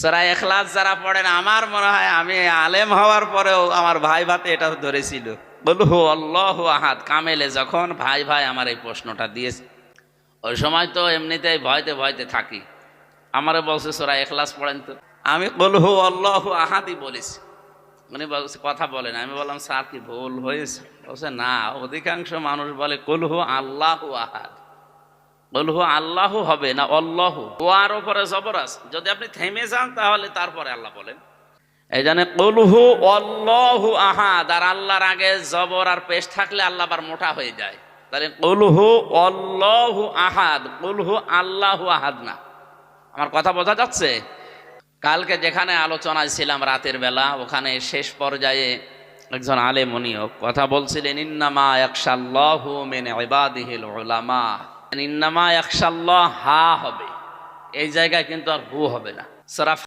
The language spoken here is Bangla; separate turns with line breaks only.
সূরা ইখলাস যারা পড়েন, আমার মনে হয় আমি আলেম হওয়ার পরেও আমার ভাই ভাতে এটা ধরেছিল। কুল হু আল্লাহু আহাদ কামেলে যখন ভাই ভাই আমার এই প্রশ্নটা দিয়েছে, ওই সময় তো এমনিতেই ভয়তে ভয়তে থাকি। আমারে বলছে সূরা ইখলাস পড়েন তো, আমি কুল হু আল্লাহু আহাদই বলেছি। উনি বলছে কথা বলেন, আমি বললাম স্যার কি ভুল হয়েছে? বলছে না, অধিকাংশ মানুষ বলে কুল হু আল্লাহু আহাদ। কুল হু আল্লাহু হবে না আল্লাহু, ওয়ার উপরে জবর আছে, যদি আপনি থেমে যান তাহলে তারপরে আল্লাহ বলেন। এই জন্য কুল হু আল্লাহু আহাদ, আর আল্লাহর আগে জবর আর পেশ থাকলে আল্লাহ আবার মোটা হয়ে যায়। তাহলে কুল হু আল্লাহু আহাদ, কুল হু আল্লাহু আহাদ না। আমার কথা বোঝা যাচ্ছে? কালকে যেখানে আলোচনায় ছিলাম রাতের বেলা, ওখানে শেষ পর্যায়ে একজন আলেম উনিও কথা বলছিলেন, ইন্নামা ইয়াখশাল্লাহু মিন ইবাদিহিল উলামা। ইন্নামা ইয়াখশাল্লাহ হা হবে, এই জায়গায় কিন্তু আর হু হবে না। সূরা